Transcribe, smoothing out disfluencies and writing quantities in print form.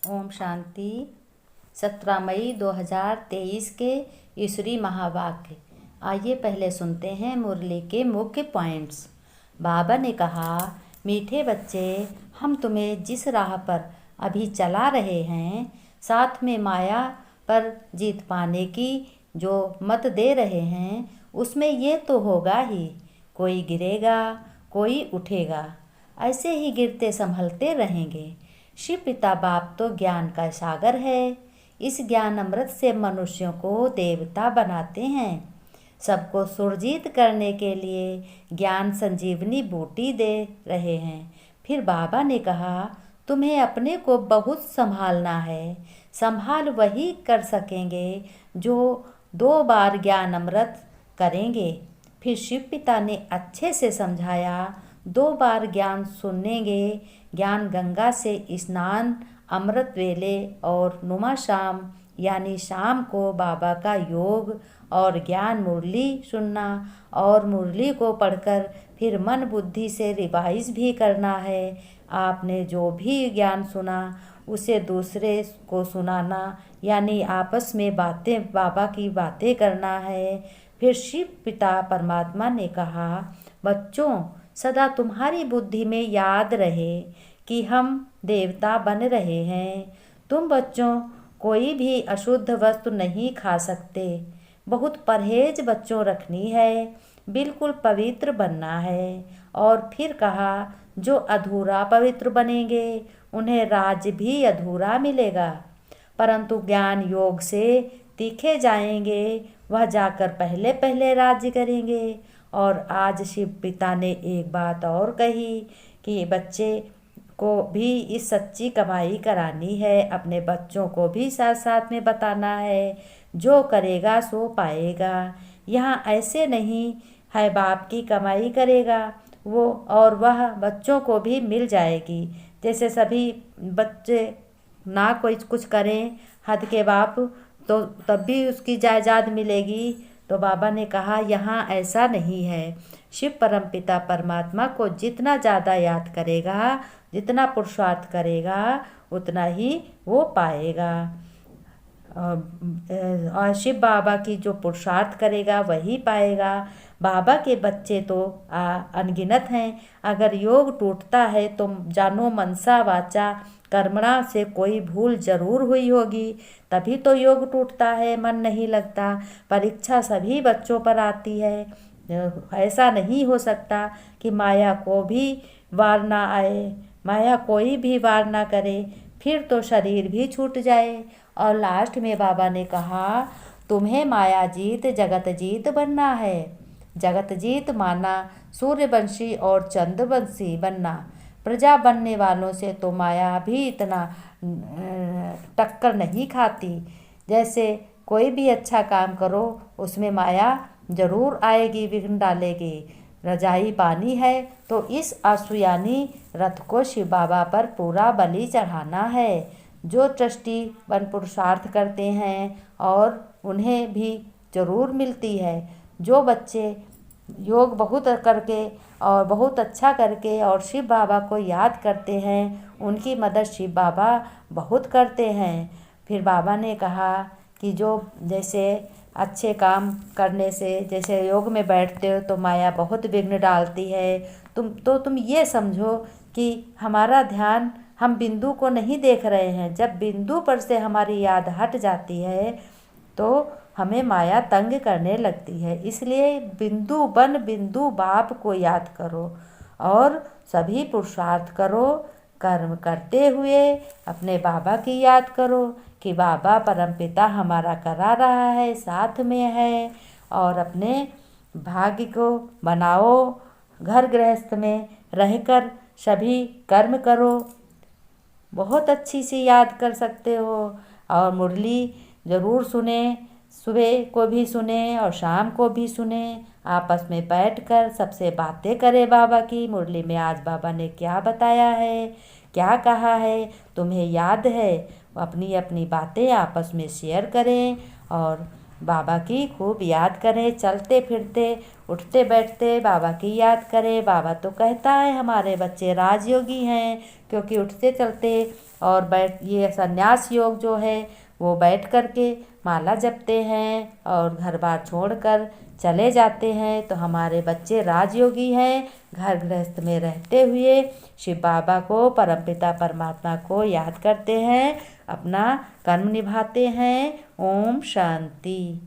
ओम शांति। 17 मई 2023 के ईश्वरी महावाक्य। आइए पहले सुनते हैं मुरली के मुख्य पॉइंट्स। बाबा ने कहा, मीठे बच्चे, हम तुम्हें जिस राह पर अभी चला रहे हैं, साथ में माया पर जीत पाने की जो मत दे रहे हैं, उसमें ये तो होगा ही, कोई गिरेगा, कोई उठेगा, ऐसे ही गिरते संभलते रहेंगे। शिव पिता बाप तो ज्ञान का सागर है। इस ज्ञान अमृत से मनुष्यों को देवता बनाते हैं। सबको सुरजीत करने के लिए ज्ञान संजीवनी बूटी दे रहे हैं। फिर बाबा ने कहा, तुम्हें अपने को बहुत संभालना है। संभाल वही कर सकेंगे जो 2 बार ज्ञान अमृत करेंगे। फिर शिव पिता ने अच्छे से समझाया, 2 बार ज्ञान सुनेंगे। ज्ञान गंगा से स्नान, अमृत वेले और नुमा शाम यानी शाम को बाबा का योग और ज्ञान मुरली सुनना और मुरली को पढ़कर फिर मन बुद्धि से रिवाइज भी करना है। आपने जो भी ज्ञान सुना उसे दूसरे को सुनाना यानी आपस में बातें, बाबा की बातें करना है। फिर शिव पिता परमात्मा ने कहा, बच्चों, सदा तुम्हारी बुद्धि में याद रहे कि हम देवता बन रहे हैं। तुम बच्चों कोई भी अशुद्ध वस्तु नहीं खा सकते। बहुत परहेज बच्चों रखनी है, बिल्कुल पवित्र बनना है। और फिर कहा, जो अधूरा पवित्र बनेंगे उन्हें राज्य भी अधूरा मिलेगा, परंतु ज्ञान योग से तीखे जाएंगे, वह जाकर पहले पहले राज्य करेंगे। और आज शिव पिता ने एक बात और कही कि बच्चे को भी इस सच्ची कमाई करानी है। अपने बच्चों को भी साथ साथ में बताना है, जो करेगा सो पाएगा। यहाँ ऐसे नहीं है बाप की कमाई करेगा वो और वह बच्चों को भी मिल जाएगी। जैसे सभी बच्चे ना कोई कुछ करें हद के बाप तो तब भी उसकी जायदाद मिलेगी। तो बाबा ने कहा, यहाँ ऐसा नहीं है। शिव परमपिता परमात्मा को जितना ज़्यादा याद करेगा, जितना पुरुषार्थ करेगा, उतना ही वो पाएगा। और शिव बाबा की जो पुरुषार्थ करेगा वही पाएगा। बाबा के बच्चे तो अनगिनत हैं। अगर योग टूटता है तो जानो मनसा वाचा कर्मणा से कोई भूल जरूर हुई होगी, तभी तो योग टूटता है, मन नहीं लगता। परीक्षा सभी बच्चों पर आती है। ऐसा नहीं हो सकता कि माया को भी वार ना आए, माया कोई भी वार ना करे, फिर तो शरीर भी छूट जाए। और लास्ट में बाबा ने कहा, तुम्हें माया जीत जगत जीत बनना है। जगत जीत माना सूर्यवंशी और चंद्रवंशी बनना। प्रजा बनने वालों से तो माया भी इतना टक्कर नहीं खाती। जैसे कोई भी अच्छा काम करो उसमें माया जरूर आएगी, विघ्न डालेगी। रजाई पानी है तो इस आसुयानी रथ को शिव बाबा पर पूरा बलि चढ़ाना है। जो ट्रस्टी वन पुरुषार्थ करते हैं और उन्हें भी जरूर मिलती है। जो बच्चे योग बहुत करके और बहुत अच्छा करके और शिव बाबा को याद करते हैं, उनकी मदद शिव बाबा बहुत करते हैं। फिर बाबा ने कहा कि जो जैसे अच्छे काम करने से, जैसे योग में बैठते हो तो माया बहुत विघ्न डालती है। तुम ये समझो कि हमारा ध्यान हम बिंदु को नहीं देख रहे हैं। जब बिंदु पर से हमारी याद हट जाती है तो हमें माया तंग करने लगती है। इसलिए बिंदु बन बिंदु बाप को याद करो और सभी पुरुषार्थ करो। कर्म करते हुए अपने बाबा की याद करो कि बाबा परमपिता हमारा करा रहा है, साथ में है। और अपने भाग्य को बनाओ। घर गृहस्थ में रहकर सभी कर्म करो। बहुत अच्छी सी याद कर सकते हो। और मुरली ज़रूर सुने, सुबह को भी सुने और शाम को भी सुने। आपस में बैठकर सबसे बातें करें बाबा की। मुरली में आज बाबा ने क्या बताया है, क्या कहा है, तुम्हें याद है। अपनी अपनी बातें आपस में शेयर करें और बाबा की खूब याद करें, चलते फिरते उठते बैठते बाबा की याद करें। बाबा तो कहता है हमारे बच्चे राजयोगी हैं, क्योंकि उठते चलते और ये संन्यास योग जो है वो बैठ कर के माला जपते हैं और घर बार छोड़कर चले जाते हैं। तो हमारे बच्चे राजयोगी हैं, घर गृहस्थ में रहते हुए शिव बाबा को, परमपिता परमात्मा को याद करते हैं, अपना कर्म निभाते हैं। ओम शांति।